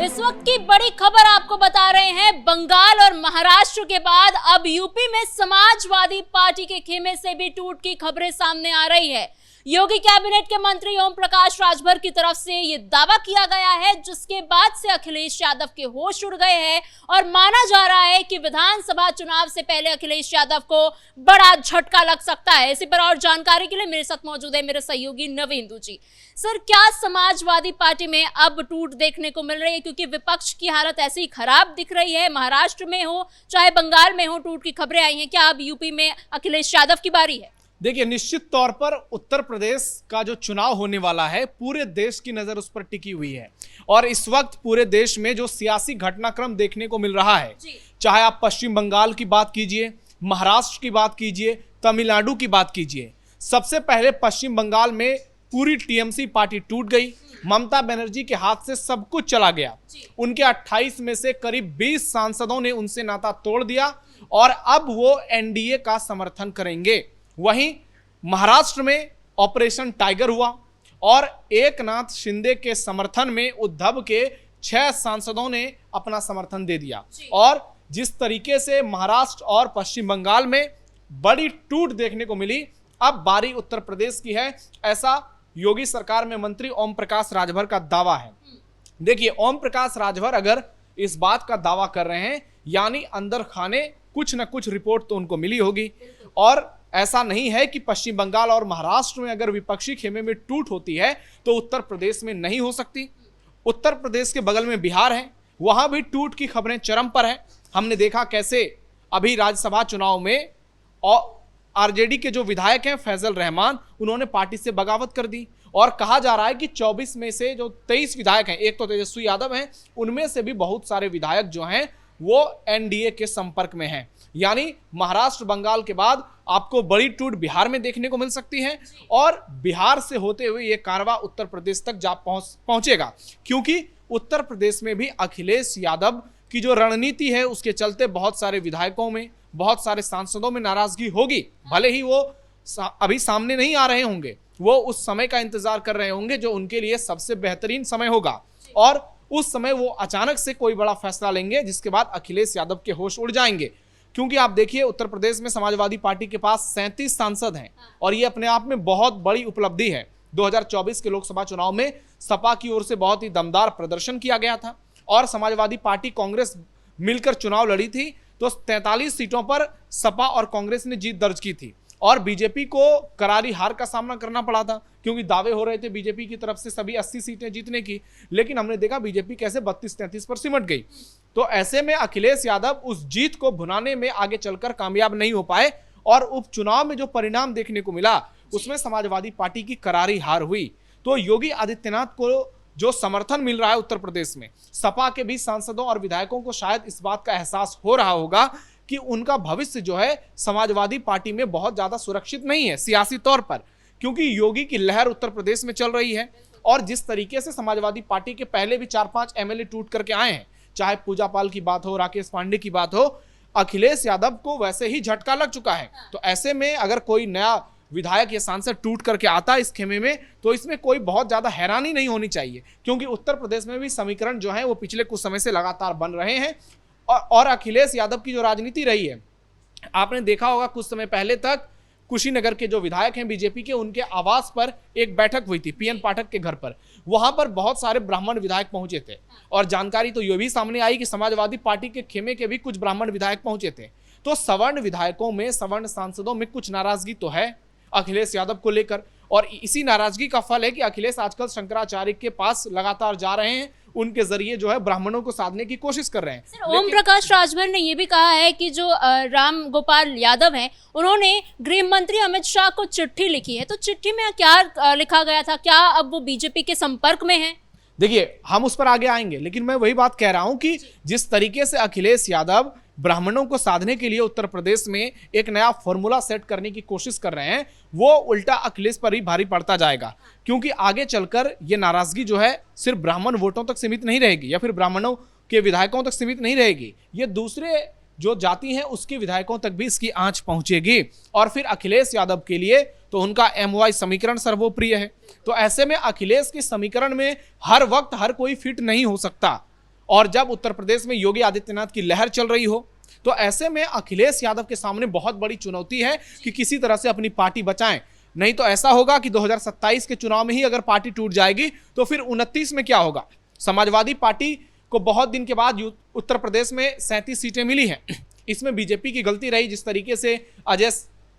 इस वक्त की बड़ी खबर आपको बता रहे हैं। बंगाल और महाराष्ट्र के बाद अब यूपी में समाजवादी पार्टी के खेमे से भी टूट की खबरें सामने आ रही है। योगी कैबिनेट के मंत्री ओम प्रकाश राजभर की तरफ से ये दावा किया गया है, जिसके बाद से अखिलेश यादव के होश उड़ गए हैं और माना जा रहा है कि विधानसभा चुनाव से पहले अखिलेश यादव को बड़ा झटका लग सकता है। इसी पर और जानकारी के लिए मेरे साथ मौजूद है मेरे सहयोगी नवेंदु जी। सर, क्या समाजवादी पार्टी में अब टूट देखने को मिल रही है? क्योंकि विपक्ष की हालत ऐसी ही खराब दिख रही है, महाराष्ट्र में हो चाहे बंगाल में हो, टूट की खबरें आई हैं। क्या अब यूपी में अखिलेश यादव की बारी है? देखिए, निश्चित तौर पर उत्तर प्रदेश का जो चुनाव होने वाला है, पूरे देश की नजर उस पर टिकी हुई है। और इस वक्त पूरे देश में जो सियासी घटनाक्रम देखने को मिल रहा है, चाहे आप पश्चिम बंगाल की बात कीजिए, महाराष्ट्र की बात कीजिए, तमिलनाडु की बात कीजिए। सबसे पहले पश्चिम बंगाल में पूरी टीएमसी पार्टी टूट गई। ममता बनर्जी के हाथ से सब कुछ चला गया। उनके 28 में से करीब 20 सांसदों ने उनसे नाता तोड़ दिया और अब वो एनडीए का समर्थन करेंगे। वहीं महाराष्ट्र में ऑपरेशन टाइगर हुआ और एकनाथ शिंदे के समर्थन में उद्धव के 6 सांसदों ने अपना समर्थन दे दिया। और जिस तरीके से महाराष्ट्र और पश्चिम बंगाल में बड़ी टूट देखने को मिली, अब बारी उत्तर प्रदेश की है, ऐसा योगी सरकार में मंत्री ओम प्रकाश राजभर का दावा है। देखिए, ओम प्रकाश राजभर अगर इस बात का दावा कर रहे हैं, यानी अंदर खाने कुछ न कुछ रिपोर्ट तो उनको मिली होगी। और ऐसा नहीं है कि पश्चिम बंगाल और महाराष्ट्र में अगर विपक्षी खेमे में टूट होती है तो उत्तर प्रदेश में नहीं हो सकती। उत्तर प्रदेश के बगल में बिहार है, वहां भी टूट की खबरें चरम पर है। हमने देखा कैसे अभी राज्यसभा चुनाव में आरजेडी के जो विधायक हैं फैजल रहमान, उन्होंने पार्टी से बगावत कर दी। और कहा जा रहा है कि 24 में से जो 23 विधायक हैं, एक तो तेजस्वी यादव हैं, उनमें से भी बहुत सारे विधायक जो हैं वो एनडीए के संपर्क में हैं। यानी महाराष्ट्र बंगाल के बाद आपको बड़ी टूट बिहार में देखने को मिल सकती है और बिहार से होते हुए ये कारवां उत्तर प्रदेश तक जा पहुंचेगा, क्योंकि उत्तर प्रदेश में भी अखिलेश यादव की जो रणनीति है उसके चलते बहुत सारे विधायकों में, बहुत सारे सांसदों में नाराजगी होगी। भले ही वो अभी सामने नहीं आ रहे होंगे, वो उस समय का इंतजार कर रहे होंगे जो उनके लिए सबसे बेहतरीन समय होगा और उस समय वो अचानक से कोई बड़ा फैसला लेंगे जिसके बाद अखिलेश यादव के होश उड़ जाएंगे। क्योंकि आप देखिए, उत्तर प्रदेश में समाजवादी पार्टी के पास 37 सांसद हैं और ये अपने आप में बहुत बड़ी उपलब्धि है। 2024 के लोकसभा चुनाव में सपा की ओर से बहुत ही दमदार प्रदर्शन किया गया था और समाजवादी पार्टी कांग्रेस मिलकर चुनाव लड़ी थी तो 43 सीटों पर सपा और कांग्रेस ने जीत दर्ज की थी और बीजेपी को करारी हार का सामना करना पड़ा था, क्योंकि दावे हो रहे थे बीजेपी की तरफ से सभी 80 सीटें जीतने की, लेकिन हमने देखा बीजेपी कैसे 32-33 पर सिमट गई। तो ऐसे में अखिलेश यादव उस जीत को भुनाने में आगे चलकर कामयाब नहीं हो पाए और उपचुनाव में जो परिणाम देखने को मिला उसमें समाजवादी पार्टी की करारी हार हुई। तो योगी आदित्यनाथ को जो समर्थन मिल रहा है उत्तर प्रदेश में, सपा के भी सांसदों और विधायकों को शायद इस बात का एहसास हो रहा होगा कि उनका भविष्य जो है समाजवादी पार्टी में बहुत ज्यादा सुरक्षित नहीं है सियासी तौर पर, क्योंकि योगी की लहर उत्तर प्रदेश में चल रही है। और जिस तरीके से समाजवादी पार्टी के पहले भी 4-5 एमएलए टूट करके आए हैं, चाहे पूजा पाल की बात हो, राकेश पांडे की बात हो, अखिलेश यादव को वैसे ही झटका लग चुका है। तो ऐसे में अगर कोई नया विधायक या सांसद टूट करके आता है इस खेमे में, तो इसमें कोई बहुत ज्यादा हैरानी नहीं होनी चाहिए, क्योंकि उत्तर प्रदेश में भी समीकरण जो है वो पिछले कुछ समय से लगातार बन रहे हैं। और अखिलेश यादव की जो राजनीति रही है, आपने देखा होगा कुछ समय पहले तक कुशीनगर के जो विधायक हैं बीजेपी के, उनके आवास पर एक बैठक हुई थी पीएन पाठक के घर पर। वहां पर बहुत सारे ब्राह्मण विधायक पहुंचे थे और जानकारी तो ये भी सामने आई कि समाजवादी पार्टी के खेमे के भी कुछ ब्राह्मण विधायक पहुंचे थे। तो सवर्ण विधायकों में, सवर्ण सांसदों में कुछ नाराजगी तो है अखिलेश यादव को लेकर, और इसी नाराजगी का फल है कि अखिलेश आजकल शंकराचार्य के पास लगातार जा रहे हैं, उनके जरिए जो है ब्राह्मणों को साधने की कोशिश कर रहे हैं। ओम प्रकाश राजभर ने यह भी कहा है कि जो राम गोपाल यादव हैं, उन्होंने गृह मंत्री अमित शाह को चिट्ठी लिखी है। तो चिट्ठी में क्या लिखा गया था? क्या अब वो बीजेपी के संपर्क में है? देखिए, हम उस पर आगे आएंगे, लेकिन मैं वही बात कह रहा हूं कि जिस तरीके से अखिलेश यादव ब्राह्मणों को साधने के लिए उत्तर प्रदेश में एक नया फॉर्मूला सेट करने की कोशिश कर रहे हैं, वो उल्टा अखिलेश पर ही भारी पड़ता जाएगा, क्योंकि आगे चलकर ये नाराजगी जो है सिर्फ ब्राह्मण वोटों तक सीमित नहीं रहेगी या फिर ब्राह्मणों के विधायकों तक सीमित नहीं रहेगी, ये दूसरे जो जाति हैं उसके विधायकों तक भी इसकी आंच पहुंचेगी। और फिर अखिलेश यादव के लिए तो उनका MY समीकरण सर्वोप्रिय है। तो ऐसे में अखिलेश के समीकरण में हर वक्त हर कोई फिट नहीं हो सकता। और जब उत्तर प्रदेश में योगी आदित्यनाथ की लहर चल रही हो, तो ऐसे में अखिलेश यादव के सामने बहुत बड़ी चुनौती है कि किसी तरह से अपनी पार्टी बचाएं। नहीं तो ऐसा होगा कि 2027 के चुनाव में ही अगर पार्टी टूट जाएगी तो फिर 29 में क्या होगा। समाजवादी पार्टी को बहुत दिन के बाद उत्तर प्रदेश में 37 सीटें मिली हैं। इसमें बीजेपी की गलती रही। जिस तरीके से अजय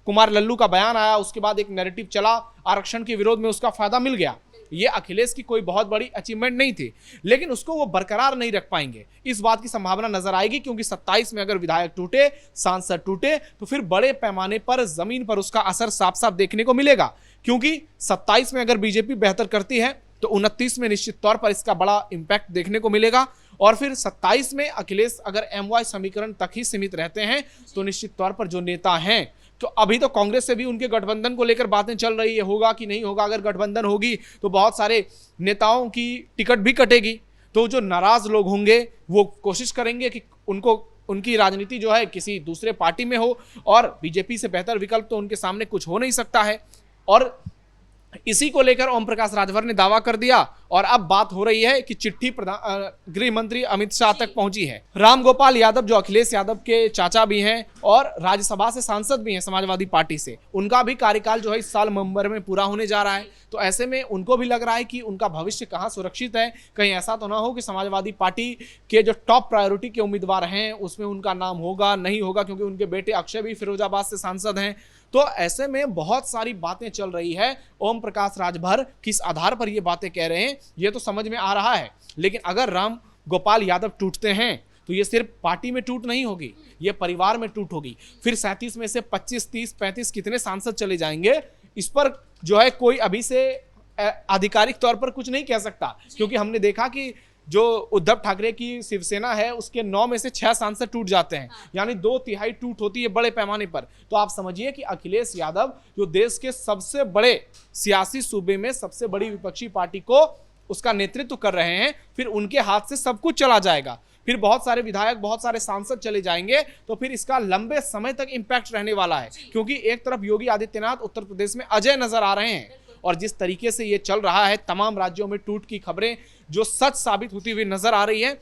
कुमार लल्लू का बयान आया, उसके बाद एक नैरेटिव चला आरक्षण के विरोध में, उसका फायदा मिल गया। ये अखिलेश की कोई बहुत बड़ी अचीवमेंट नहीं थी, लेकिन उसको वो बरकरार नहीं रख पाएंगे। इस बात की संभावना नजर आएगी, क्योंकि 27 में अगर विधायक टूटे, सांसद टूटे, तो फिर बड़े पैमाने पर जमीन पर उसका असर साफ साफ देखने को मिलेगा। क्योंकि 27 में अगर बीजेपी बेहतर करती है तो 29 में निश्चित तौर पर इसका बड़ा इंपैक्ट देखने को मिलेगा। और फिर 27 में अखिलेश अगर MY समीकरण तक ही सीमित रहते हैं तो निश्चित तौर पर जो नेता हैं, तो अभी तो कांग्रेस से भी उनके गठबंधन को लेकर बातें चल रही है, होगा कि नहीं होगा। अगर गठबंधन होगी तो बहुत सारे नेताओं की टिकट भी कटेगी, तो जो नाराज लोग होंगे वो कोशिश करेंगे कि उनकी राजनीति जो है किसी दूसरे पार्टी में हो, और बीजेपी से बेहतर विकल्प तो उनके सामने कुछ हो नहीं सकता है। और इसी को लेकर ओम प्रकाश राजभर ने दावा कर दिया, और अब बात हो रही है कि चिट्ठी गृह मंत्री अमित शाह तक पहुंची है। रामगोपाल यादव जो अखिलेश यादव के चाचा भी हैं और राज्यसभा से सांसद भी हैं समाजवादी पार्टी से, उनका भी कार्यकाल जो है इस साल नवंबर में पूरा होने जा रहा है। तो ऐसे में उनको भी लग रहा है कि उनका भविष्य कहाँ सुरक्षित है। कहीं ऐसा तो ना हो कि समाजवादी पार्टी के जो टॉप प्रायोरिटी के उम्मीदवार हैं उसमें उनका नाम होगा, नहीं होगा, क्योंकि उनके बेटे अक्षय भी फिरोजाबाद से सांसद हैं। तो ऐसे में बहुत सारी बातें चल रही है। ओम प्रकाश राजभर किस आधार पर ये बातें कह रहे हैं ये तो समझ में आ रहा है, लेकिन अगर राम गोपाल यादव टूटते हैं तो ये सिर्फ पार्टी में टूट नहीं होगी, ये परिवार में टूट होगी। फिर 37 में से 25, 30, 35 कितने सांसद चले जाएंगे, इस पर जो है कोई अभी से आधिकारिक तौर पर कुछ नहीं कह सकता, क्योंकि हमने देखा कि जो उद्धव ठाकरे की शिवसेना है उसके 9 में से 6 सांसद टूट जाते हैं, यानी 2/3 टूट होती है बड़े पैमाने पर। तो आप समझिए कि अखिलेश यादव जो देश के सबसे बड़े सियासी सूबे में सबसे बड़ी विपक्षी पार्टी को उसका नेतृत्व कर रहे हैं, फिर उनके हाथ से सब कुछ चला जाएगा। फिर बहुत सारे विधायक, बहुत सारे सांसद चले जाएंगे, तो फिर इसका लंबे समय तक इंपैक्ट रहने वाला है। क्योंकि एक तरफ योगी आदित्यनाथ उत्तर प्रदेश में अजय नजर आ रहे हैं, और जिस तरीके से ये चल रहा है, तमाम राज्यों में टूट की खबरें जो सच साबित होती हुई नजर आ रही है,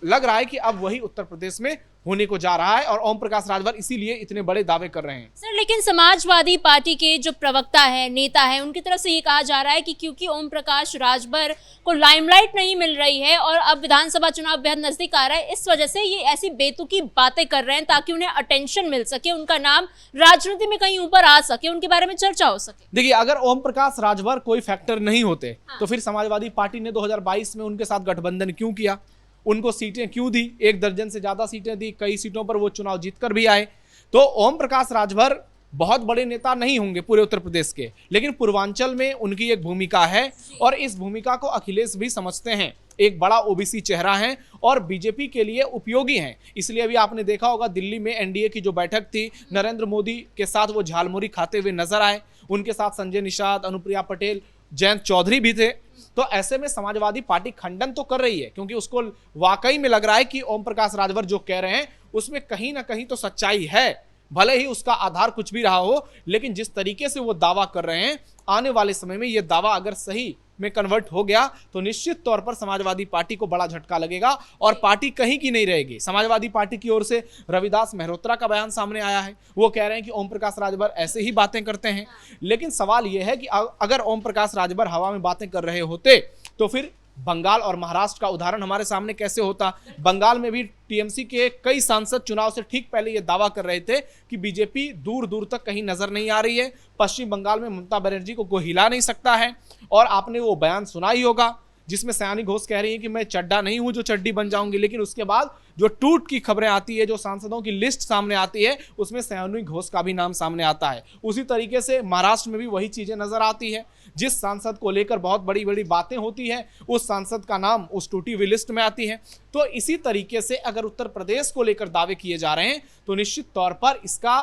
लग रहा है कि अब वही उत्तर प्रदेश में होने को जा रहा है। और ओम प्रकाश राजभर इसीलिए इतने बड़े दावे कर रहे हैं। सर, लेकिन समाजवादी पार्टी के जो प्रवक्ता है, नेता है, उनकी तरफ से ये कहा जा रहा है कि क्योंकि ओम प्रकाश राजभर को लाइमलाइट नहीं मिल रही है और अब विधानसभा चुनाव बेहद नजदीक आ रहा है, इस वजह से ये ऐसी बेतुकी बातें कर रहे हैं ताकि उन्हें अटेंशन मिल सके, उनका नाम राजनीति में कहीं ऊपर आ सके, उनके बारे में चर्चा हो सके। देखिए, अगर ओम प्रकाश राजभर कोई फैक्टर नहीं होते तो फिर समाजवादी पार्टी ने 2022 में उनके साथ गठबंधन क्यों किया, उनको सीटें क्यों दी, 1 दर्जन से ज्यादा सीटें दी, कई सीटों पर वो चुनाव जीतकर भी आए। तो ओम प्रकाश राजभर बहुत बड़े नेता नहीं होंगे पूरे उत्तर प्रदेश के, लेकिन पूर्वांचल में उनकी एक भूमिका है, और इस भूमिका को अखिलेश भी समझते हैं। एक बड़ा ओबीसी चेहरा है और बीजेपी के लिए उपयोगी हैं। इसलिए अभी आपने देखा होगा दिल्ली में एनडीए की जो बैठक थी, नरेंद्र मोदी के साथ वो झालमुरी खाते हुए नजर आए। उनके साथ संजय निषाद, अनुप्रिया पटेल, जयंत चौधरी भी थे। तो ऐसे में समाजवादी पार्टी खंडन तो कर रही है, क्योंकि उसको वाकई में लग रहा है कि ओम प्रकाश राजभर जो कह रहे हैं उसमें कहीं ना कहीं तो सच्चाई है, भले ही उसका आधार कुछ भी रहा हो। लेकिन जिस तरीके से वो दावा कर रहे हैं, आने वाले समय में ये दावा अगर सही में कन्वर्ट हो गया तो निश्चित तौर पर समाजवादी पार्टी को बड़ा झटका लगेगा और पार्टी कहीं की नहीं रहेगी। समाजवादी पार्टी की ओर से रविदास मेहरोत्रा का बयान सामने आया है, वो कह रहे हैं कि ओम प्रकाश राजभर ऐसे ही बातें करते हैं। लेकिन सवाल यह है कि अगर ओम प्रकाश राजभर हवा में बातें कर रहे होते तो फिर बंगाल और महाराष्ट्र का उदाहरण हमारे सामने कैसे होता। बंगाल में भी टीएमसी के कई सांसद चुनाव से ठीक पहले यह दावा कर रहे थे कि बीजेपी दूर दूर तक कहीं नजर नहीं आ रही है, पश्चिम बंगाल में ममता बनर्जी को कोई हिला नहीं सकता है। और आपने वो बयान सुना ही होगा जिसमें सयानी घोष कह रही है कि मैं चड्डा नहीं हूं जो चड्डी बन जाऊंगी। लेकिन उसके बाद जो टूट की खबरें आती है, जो सांसदों की लिस्ट सामने आती है, उसमें सयानी घोष का भी नाम सामने आता है। उसी तरीके से महाराष्ट्र में भी वही चीजें नजर आती है। जिस सांसद को लेकर बहुत बड़ी बड़ी बातें होती है, उस सांसद का नाम उस टूटी हुई लिस्ट में आती है। तो इसी तरीके से अगर उत्तर प्रदेश को लेकर दावे किए जा रहे हैं तो निश्चित तौर पर इसका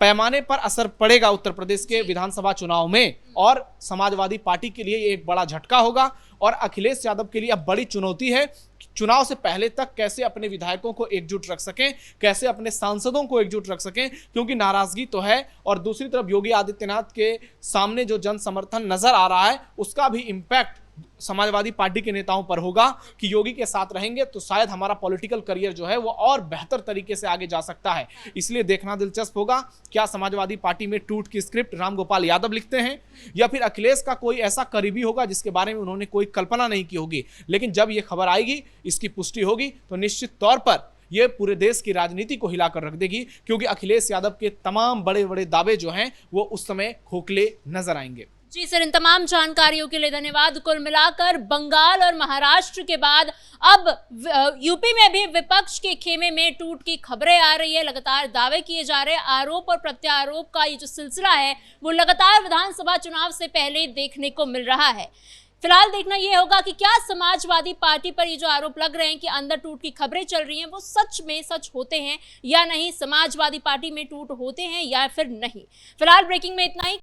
पैमाने पर असर पड़ेगा उत्तर प्रदेश के विधानसभा चुनाव में, और समाजवादी पार्टी के लिए एक बड़ा झटका होगा। और अखिलेश यादव के लिए अब बड़ी चुनौती है चुनाव से पहले तक कैसे अपने विधायकों को एकजुट रख सकें, कैसे अपने सांसदों को एकजुट रख सकें, क्योंकि नाराजगी तो है। और दूसरी तरफ योगी आदित्यनाथ के सामने जो जन समर्थन नजर आ रहा है उसका भी इम्पैक्ट समाजवादी पार्टी के नेताओं पर होगा कि योगी के साथ रहेंगे तो शायद हमारा पॉलिटिकल करियर जो है वो और बेहतर तरीके से आगे जा सकता है। इसलिए देखना दिलचस्प होगा क्या समाजवादी पार्टी में टूट की स्क्रिप्ट रामगोपाल यादव लिखते हैं या फिर अखिलेश का कोई ऐसा करीबी होगा जिसके बारे में उन्होंने कोई कल्पना नहीं की होगी। लेकिन जब ये खबर आएगी, इसकी पुष्टि होगी तो निश्चित तौर पर ये पूरे देश की राजनीति को हिलाकर रख देगी, क्योंकि अखिलेश यादव के तमाम बड़े बड़े दावे जो हैं वो उस समय खोखले नजर आएंगे। जी सर, इन तमाम जानकारियों के लिए धन्यवाद। कुल मिलाकर बंगाल और महाराष्ट्र के बाद अब यूपी में भी विपक्ष के खेमे में टूट की खबरें आ रही है। लगातार दावे किए जा रहे हैं। आरोप और प्रत्यारोप का ये जो सिलसिला है वो लगातार विधानसभा चुनाव से पहले देखने को मिल रहा है। फिलहाल देखना यह होगा कि क्या समाजवादी पार्टी पर ये जो आरोप लग रहे हैं कि अंदर टूट की खबरें चल रही हैं वो सच में सच होते हैं या नहीं, समाजवादी पार्टी में टूट होते हैं या फिर नहीं। फिलहाल ब्रेकिंग में इतना ही।